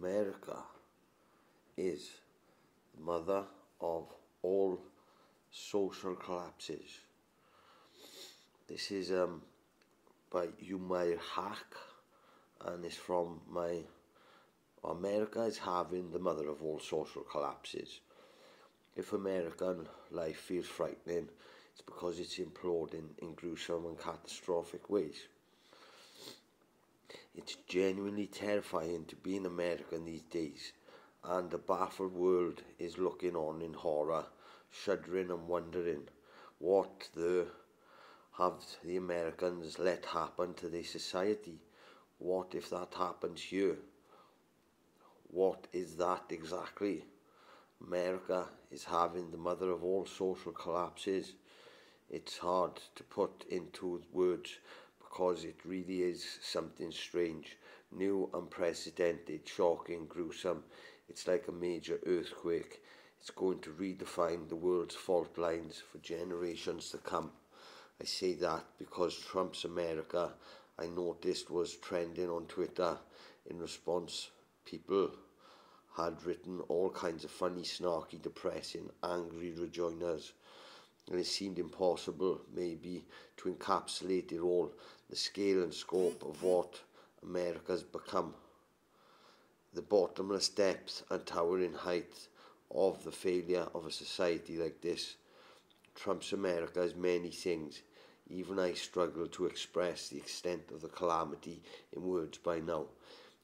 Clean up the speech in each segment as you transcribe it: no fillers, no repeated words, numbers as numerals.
America is the mother of all social collapses. This is by Umair Haque, and it's from my America is having the mother of all social collapses. If American life feels frightening, it's because it's imploding in gruesome and catastrophic ways. It's genuinely terrifying to be an American these days, and the baffled world is looking on in horror, shuddering and wondering what have the Americans let happen to their society. What if that happens here? What is that exactly? America is having the mother of all social collapses. It's hard to put into words because it really is something strange, new, unprecedented, shocking, gruesome. It's like a major earthquake. It's going to redefine the world's fault lines for generations to come. I say that because Trump's America, I noticed, was trending on Twitter. In response, people had written all kinds of funny, snarky, depressing, angry rejoinders, and it seemed impossible, maybe, to encapsulate it all, the scale and scope of what America's become, the bottomless depth and towering height of the failure of a society like this. Trump's America is many things. Even I struggle to express the extent of the calamity in words by now.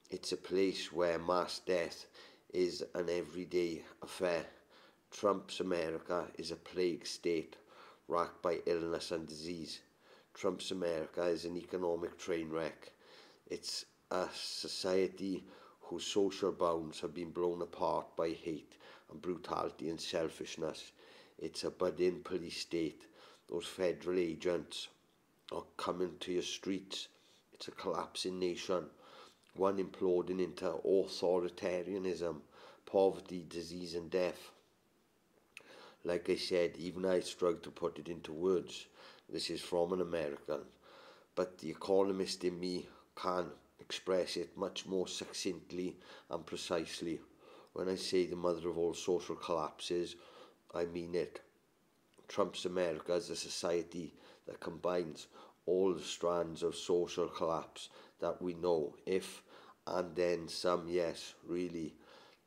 It's a place where mass death is an everyday affair. Trump's America is a plague state, racked by illness and disease. Trump's America is an economic train wreck. It's a society whose social bounds have been blown apart by hate and brutality and selfishness. It's a budding police state. Those federal agents are coming to your streets. It's a collapsing nation, one imploding into authoritarianism, poverty, disease and death. Like I said, even I struggle to put it into words. This is from an American, but the economist in me can express it much more succinctly and precisely. When I say the mother of all social collapses, I mean it. Trump's America is a society that combines all the strands of social collapse that we know, if and then some. Yes, really.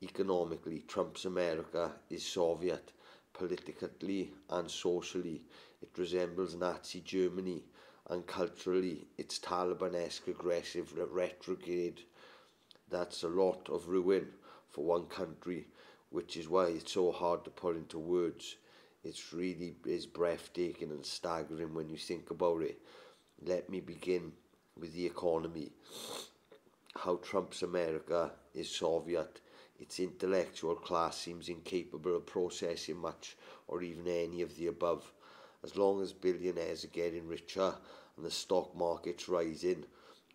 Economically, Trump's America is Soviet. Politically and socially, it resembles Nazi Germany, and culturally, it's Taliban-esque aggressive retrograde. That's a lot of ruin for one country, which is why it's so hard to put into words. It's really is breathtaking and staggering when you think about it. Let me begin with the economy. How Trump's America is Soviet. Its intellectual class seems incapable of processing much or even any of the above. As long as billionaires are getting richer and the stock market's rising,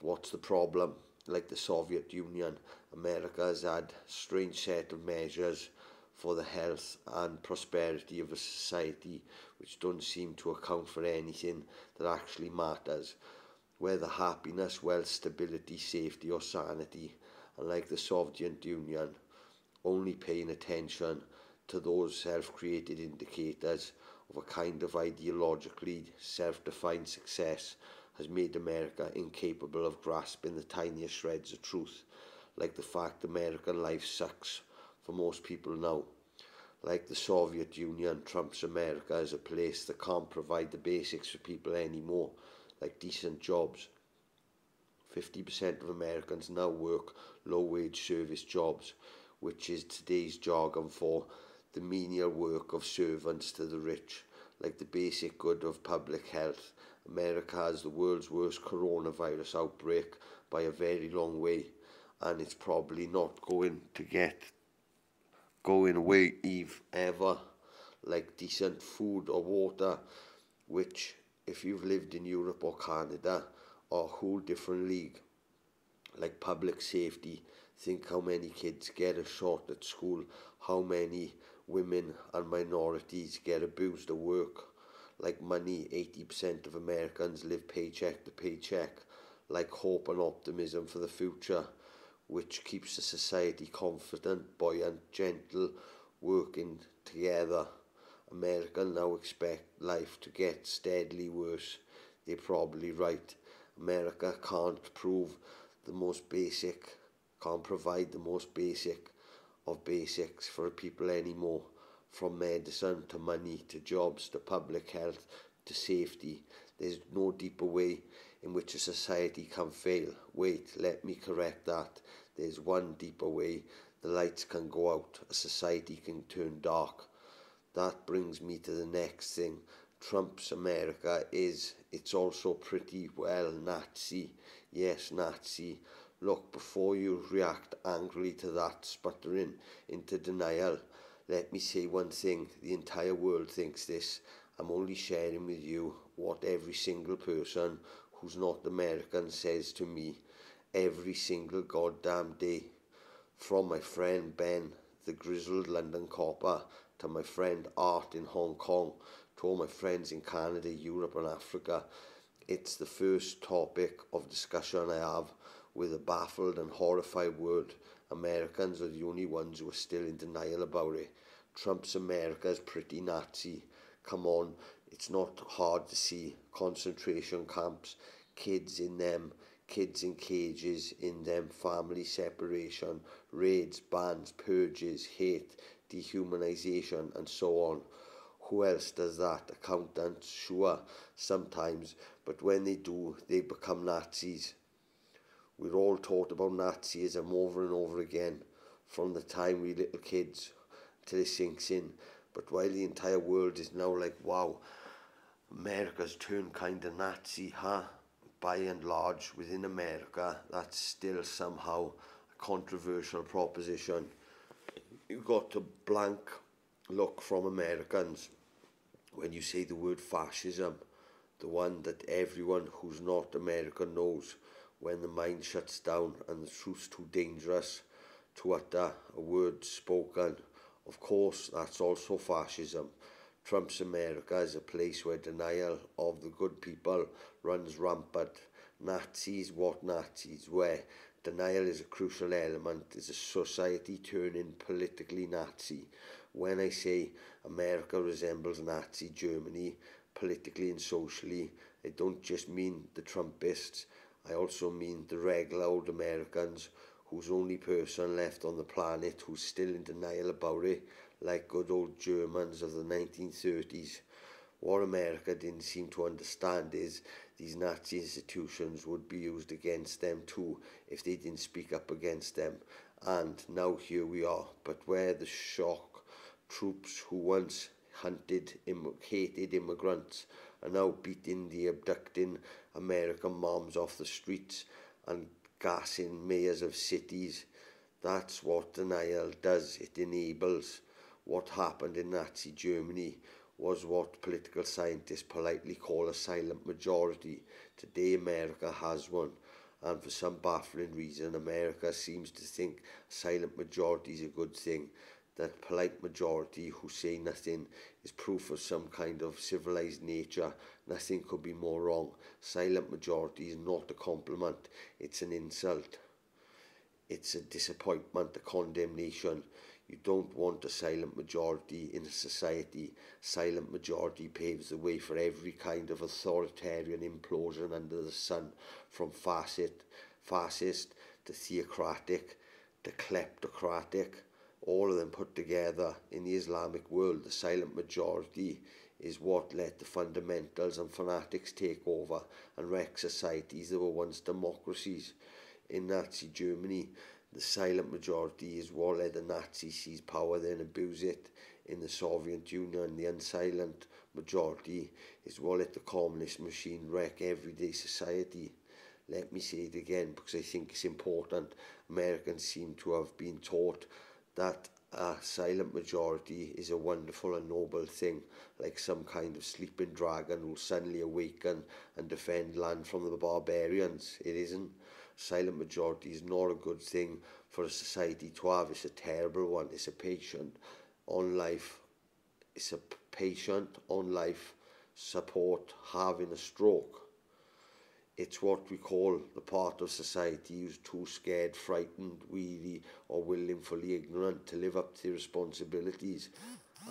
what's the problem? Like the Soviet Union, America has had a strange set of measures for the health and prosperity of a society which don't seem to account for anything that actually matters, whether happiness, wealth, stability, safety or sanity. And like the Soviet Union, only paying attention to those self-created indicators of a kind of ideologically self-defined success has made America incapable of grasping the tiniest shreds of truth, like the fact American life sucks for most people now. Like the Soviet Union, Trump's America is a place that can't provide the basics for people anymore, like decent jobs. 50% of Americans now work low-wage service jobs, which is today's jargon for the menial work of servants to the rich, like the basic good of public health. America has the world's worst coronavirus outbreak by a very long way, and it's probably not going to get going away ever, like decent food or water, which, if you've lived in Europe or Canada, are a whole different league. Like public safety, think how many kids get a shot at school, how many women and minorities get abused at work. Like money, 80% of Americans live paycheck to paycheck. Like hope and optimism for the future, which keeps the society confident, buoyant, gentle, working together. Americans now expect life to get steadily worse. They're probably right. America can't provide the most basic of basics for people anymore, from medicine to money to jobs to public health to safety. There's no deeper way in which a society can fail. Wait, let me correct that. There's one deeper way. The lights can go out, a society can turn dark. That brings me to the next thing. Trump's America it's also pretty well Nazi. Yes, Nazi. Look, before you react angrily to that, sputtering into denial, let me say one thing. The entire world thinks this. I'm only sharing with you what every single person who's not American says to me every single goddamn day. From my friend Ben, the grizzled London copper, to my friend Art in Hong Kong, to all my friends in Canada, Europe and Africa, it's the first topic of discussion I have with a baffled and horrified world. Americans are the only ones who are still in denial about it. Trump's America is pretty Nazi. Come on, it's not hard to see. Concentration camps, kids in cages in them, family separation, raids, bans, purges, hate, dehumanization and so on. Who else does that? Accountants, sure, sometimes, but when they do, they become Nazis. We're all taught about Nazism over and over again, from the time we little kids, till it sinks in. But while the entire world is now like, wow, America's turned kind of Nazi, huh? By and large, within America, that's still somehow a controversial proposition. You got a blank look from Americans when you say the word fascism, the one that everyone who's not American knows. When the mind shuts down and the truth's too dangerous to utter a word spoken, of course that's also fascism. Trump's America is a place where denial of the good people runs rampant. Nazis, what Nazis? Where denial is a crucial element, is a society turning politically Nazi. When I say America resembles Nazi Germany, politically and socially, I don't just mean the Trumpists, I also mean the regular old Americans whose only person left on the planet who's still in denial about it, like good old Germans of the 1930s. What America didn't seem to understand is these Nazi institutions would be used against them too if they didn't speak up against them. And now here we are, but where the shock troops who once hated immigrants are now beating the abducting American moms off the streets and gassing mayors of cities. That's what denial does. It enables. What happened in Nazi Germany was what political scientists politely call a silent majority. Today America has one, and for some baffling reason America seems to think a silent majority is a good thing. That polite majority who say nothing is proof of some kind of civilized nature. Nothing could be more wrong. Silent majority is not a compliment, it's an insult. It's a disappointment, a condemnation. You don't want a silent majority in a society. Silent majority paves the way for every kind of authoritarian implosion under the sun, from fascist to theocratic to kleptocratic. All of them put together in the Islamic world. The silent majority is what let the fundamentals and fanatics take over and wreck societies that were once democracies. In Nazi Germany, the silent majority is what let the Nazis seize power, then abuse it. In the Soviet Union, the unsilent majority is what let the communist machine wreck everyday society. Let me say it again because I think it's important. Americans seem to have been taught that a silent majority is a wonderful and noble thing, like some kind of sleeping dragon who will suddenly awaken and defend land from the barbarians. It isn't. Silent majority is not a good thing for a society to have. It's a terrible one. It's a patient on life. It's a patient on life support having a stroke. It's what we call the part of society who's too scared, frightened, weary, or willfully ignorant to live up to their responsibilities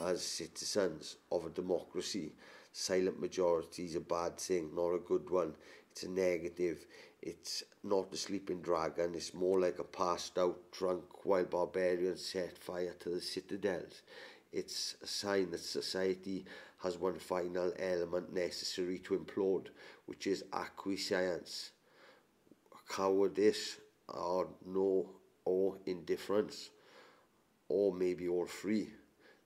as citizens of a democracy. Silent majority is a bad thing, not a good one. It's a negative. It's not a sleeping dragon. It's more like a passed out drunk while barbarians set fire to the citadels. It's a sign that society has one final element necessary to implode, which is acquiescence, cowardice, or no, or indifference, or maybe all three.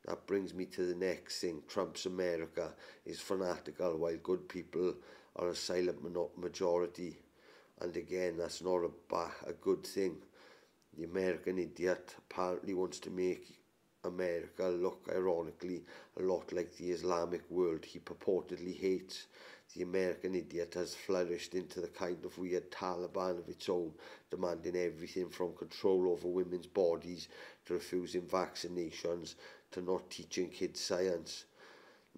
That brings me to the next thing. Trump's America is fanatical while good people are a silent majority. And again, that's not a good thing. The American idiot apparently wants to make America look, ironically, a lot like the Islamic world he purportedly hates. The American idiot has flourished into the kind of weird Taliban of its own, demanding everything from control over women's bodies to refusing vaccinations to not teaching kids science.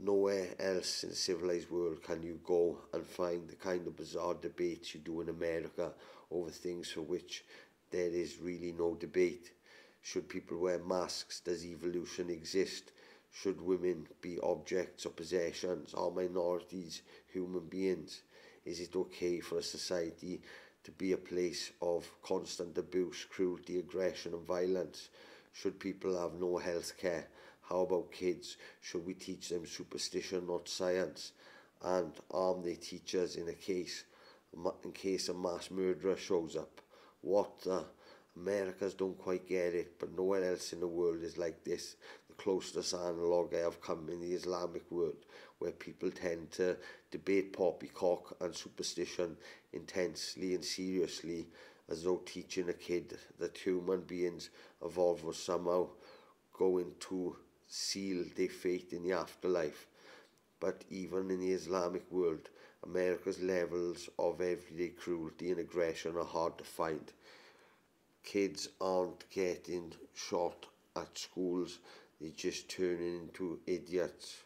Nowhere else in the civilized world can you go and find the kind of bizarre debates you do in America over things for which there is really no debate. Should people wear masks? Does evolution exist? Should women be objects or possessions? Are minorities human beings? Is it okay for a society to be a place of constant abuse, cruelty, aggression and violence? Should people have no health care? How about kids? Should we teach them superstition, not science? And arm their teachers in case a mass murderer shows up? What the? Americans don't quite get it, but nowhere else in the world is like this. The closest analogue I have come in the Islamic world, where people tend to debate poppycock and superstition intensely and seriously, as though teaching a kid that human beings evolve or somehow going to seal their fate in the afterlife. But even in the Islamic world, America's levels of everyday cruelty and aggression are hard to find. Kids aren't getting shot at schools, they're just turning into idiots.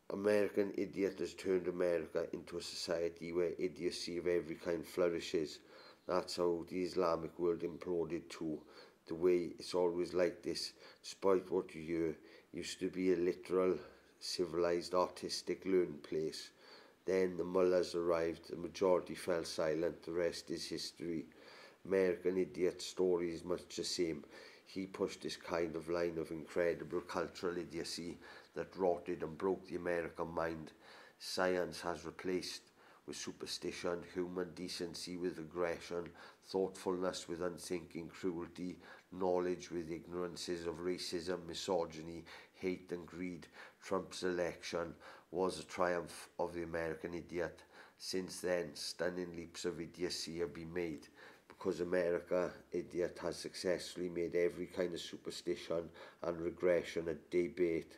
American idiot has turned America into a society where idiocy of every kind flourishes. That's how the Islamic world imploded too. The way it's always like this, despite what you hear, used to be a literal, civilized, artistic learning place. Then the mullahs arrived, the majority fell silent, the rest is history. American idiot story is much the same. He pushed this kind of line of incredible cultural idiocy that rotted and broke the American mind. Science has replaced with superstition, human decency with aggression, thoughtfulness with unthinking cruelty, knowledge with ignorances of racism, misogyny, hate and greed. Trump's election was a triumph of the American idiot. Since then, stunning leaps of idiocy have been made, because America idiot has successfully made every kind of superstition and regression a debate,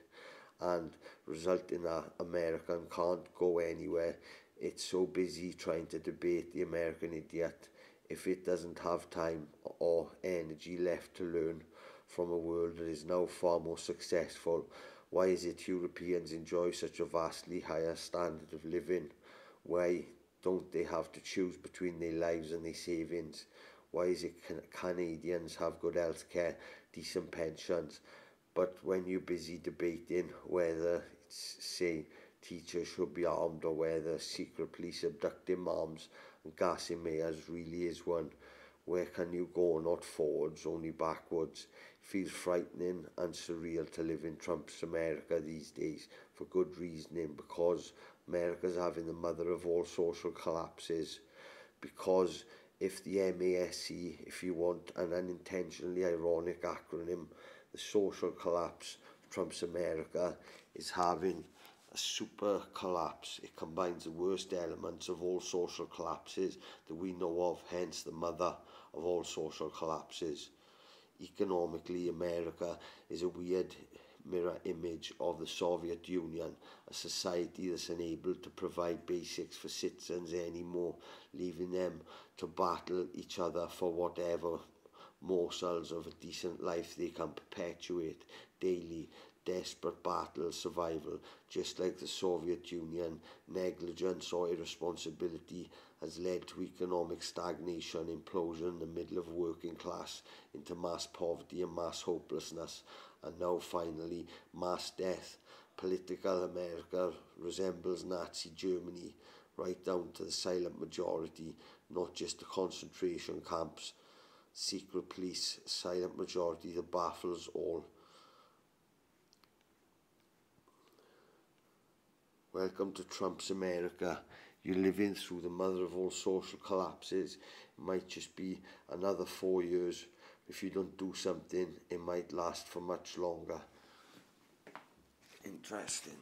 and result in that American can't go anywhere. It's so busy trying to debate the American idiot if it doesn't have time or energy left to learn from a world that is now far more successful. Why is it Europeans enjoy such a vastly higher standard of living? Why don't they have to choose between their lives and their savings? Why is it Canadians have good health care, decent pensions, but when you're busy debating whether it's, say, teachers should be armed or whether secret police abducting moms and gassing mayors really is one, where can you go? Not forwards, only backwards. It feels frightening and surreal to live in Trump's America these days, for good reasoning, because America's having the mother of all social collapses. Because if the MASC, if you want an unintentionally ironic acronym, the social collapse of Trump's America is having a super collapse. It combines the worst elements of all social collapses that we know of, hence the mother of all social collapses. Economically, America is a weird mirror image of the Soviet Union, a society that's unable to provide basics for citizens anymore, leaving them to battle each other for whatever morsels of a decent life they can perpetuate daily. desperate battle of survival. Just like the Soviet Union, negligence or irresponsibility has led to economic stagnation, implosion in the middle of working class, into mass poverty and mass hopelessness, and now finally mass death. Political America resembles Nazi Germany, right down to the silent majority, not just the concentration camps. Secret police, silent majority that baffles all. Welcome to Trump's America. You're living through the mother of all social collapses. It might just be another 4 years. If you don't do something, it might last for much longer. Interesting.